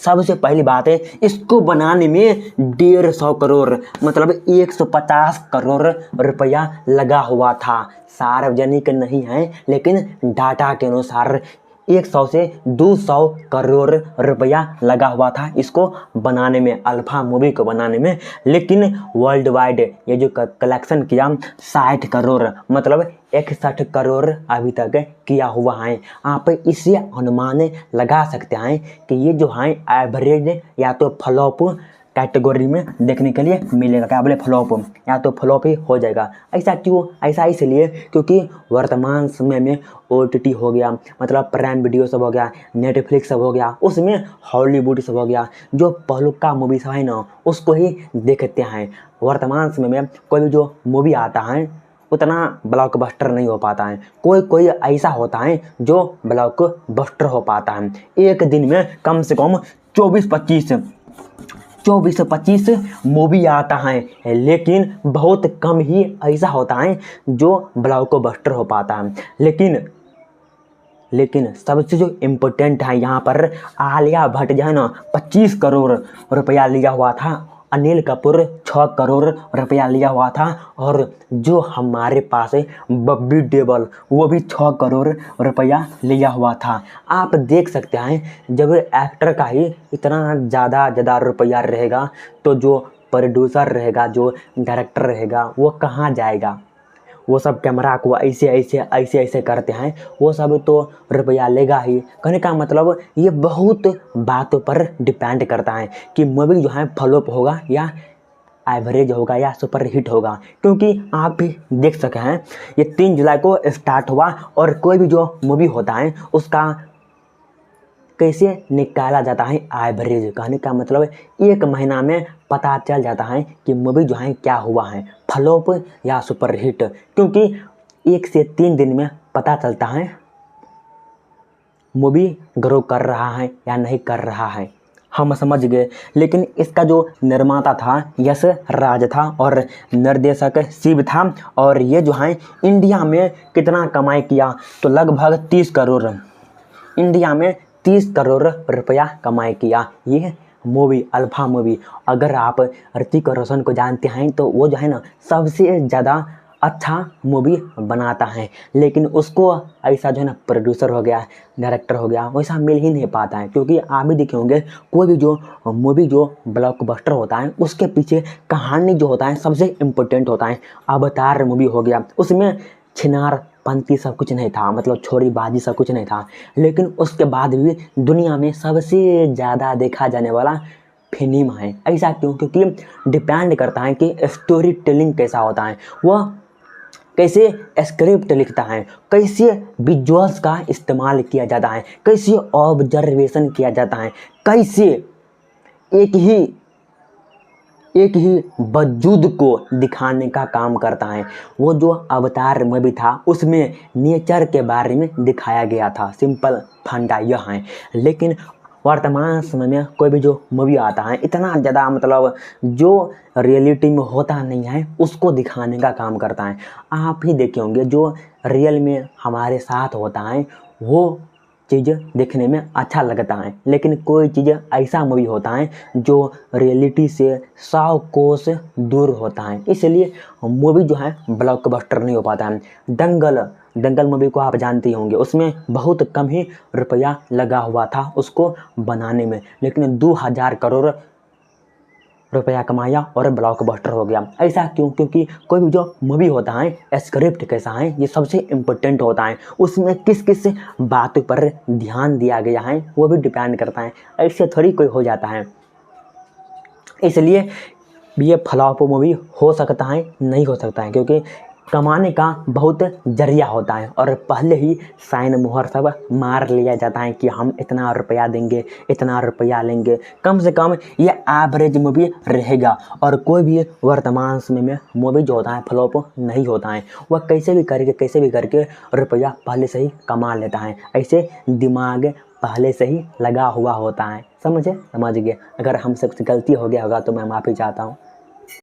सबसे पहली बात है, इसको बनाने में 150 करोड़ मतलब 150 करोड़ रुपया लगा हुआ था। सार्वजनिक नहीं है, लेकिन डाटा के अनुसार 100 से 200 करोड़ रुपया लगा हुआ था इसको बनाने में, अल्फा मूवी को बनाने में। लेकिन वर्ल्ड वाइड ये जो कलेक्शन किया 60 करोड़ मतलब 61 करोड़ अभी तक किया हुआ है। आप इससे अनुमान लगा सकते हैं कि ये जो है एवरेज या तो फ्लॉप कैटेगरी में देखने के लिए मिलेगा। क्या बोले, फ्लॉप, या तो फ्लॉप ही हो जाएगा। ऐसा क्यों? ऐसा इसलिए क्योंकि वर्तमान समय में OTT हो गया, मतलब प्राइम वीडियो सब हो गया, नेटफ्लिक्स सब हो गया, उसमें हॉलीवुड सब हो गया, जो पहलू का मूवी सब है ना उसको ही देखते हैं। वर्तमान समय में कोई भी जो मूवी आता है उतना ब्लॉकबस्टर नहीं हो पाता है। कोई कोई ऐसा होता है जो ब्लॉकबस्टर हो पाता है। एक दिन में कम से कम 24-25 मूवी आता है, लेकिन बहुत कम ही ऐसा होता है जो ब्लॉकबस्टर हो पाता है। लेकिन सबसे जो इम्पोर्टेंट है यहाँ पर, आलिया भट्ट जो है ना 25 करोड़ रुपया लिया हुआ था, अनिल कपूर 6 करोड़ रुपया लिया हुआ था, और जो हमारे पास है बॉबी देओल वो भी 6 करोड़ रुपया लिया हुआ था। आप देख सकते हैं जब एक्टर का ही इतना ज़्यादा रुपया रहेगा तो जो प्रोड्यूसर रहेगा, जो डायरेक्टर रहेगा, वो कहाँ जाएगा? वो सब कैमरा को ऐसे करते हैं, वो सब तो रुपया लेगा ही। कहने का मतलब ये बहुत बातों पर डिपेंड करता है कि मूवी जो है फ्लॉप होगा या एवरेज होगा या सुपर हिट होगा। क्योंकि आप भी देख सके हैं ये 3 जुलाई को स्टार्ट हुआ, और कोई भी जो मूवी होता है उसका कैसे निकाला जाता है एवरेज। कहने का मतलब 1 महीना में पता चल जाता है कि मूवी जो है क्या हुआ है, फ्लॉप या सुपर हिट। क्योंकि 1 से 3 दिन में पता चलता है मूवी ग्रो कर रहा है या नहीं कर रहा है। हम समझ गए। लेकिन इसका जो निर्माता था यश राज था और निर्देशक शिव था, और ये जो है इंडिया में कितना कमाई किया तो लगभग 30 करोड़, इंडिया में 30 करोड़ रुपया कमाई किया ये मूवी, अल्फा मूवी। अगर आप ऋतिक रोशन को जानते हैं तो वो जो है ना सबसे ज़्यादा अच्छा मूवी बनाता है, लेकिन उसको ऐसा जो है ना प्रोड्यूसर हो गया, डायरेक्टर हो गया, वैसा मिल ही नहीं पाता है। क्योंकि आप भी देखे होंगे कोई भी जो मूवी जो ब्लॉकबस्टर होता है उसके पीछे कहानी जो होता है सबसे इम्पोर्टेंट होता है। अवतार मूवी हो गया, उसमें छिनार पंती सब कुछ नहीं था, मतलब छोरी बाजी सब कुछ नहीं था, लेकिन उसके बाद भी दुनिया में सबसे ज़्यादा देखा जाने वाला फिल्म है। ऐसा क्यों? क्योंकि डिपेंड करता है कि स्टोरी टेलिंग कैसा होता है, वह कैसे स्क्रिप्ट लिखता है, कैसे विजुअल्स का इस्तेमाल किया जाता है, कैसे ऑब्जर्वेशन किया जाता है, कैसे एक ही वजूद को दिखाने का काम करता है। वो जो अवतार मूवी था उसमें नेचर के बारे में दिखाया गया था, सिंपल फंडा यह है। लेकिन वर्तमान समय में कोई भी जो मूवी आता है इतना ज़्यादा मतलब जो रियलिटी में होता नहीं है उसको दिखाने का काम करता है। आप ही देखे होंगे जो रियल में हमारे साथ होता है वो चीज़ देखने में अच्छा लगता है, लेकिन कोई चीज़ ऐसा मूवी होता है जो रियलिटी से 100 कोस दूर होता है, इसलिए मूवी जो है ब्लॉकबस्टर नहीं हो पाता है। दंगल मूवी को आप जानते होंगे, उसमें बहुत कम ही रुपया लगा हुआ था उसको बनाने में, लेकिन 2000 करोड़ रुपया कमाया और ब्लॉकबस्टर हो गया। ऐसा क्यों? क्योंकि कोई भी जो मूवी होता है स्क्रिप्ट कैसा है ये सबसे इम्पोर्टेंट होता है, उसमें किस किस बातों पर ध्यान दिया गया है वो भी डिपेंड करता है। ऐसे थोड़ी कोई हो जाता है। इसलिए ये फ्लॉप मूवी हो सकता है, नहीं हो सकता है, क्योंकि कमाने का बहुत जरिया होता है और पहले ही साइन मोहर सब मार लिया जाता है कि हम इतना रुपया देंगे, इतना रुपया लेंगे। कम से कम ये एवरेज मूवी रहेगा, और कोई भी वर्तमान समय में मूवी जो होता है फ्लॉप नहीं होता है। वह कैसे भी करके रुपया पहले से ही कमा लेता है। ऐसे दिमाग पहले से ही लगा हुआ होता है। समझ गए? अगर हमसे कुछ गलती हो गया होगा तो मैं माफ़ी चाहता हूँ।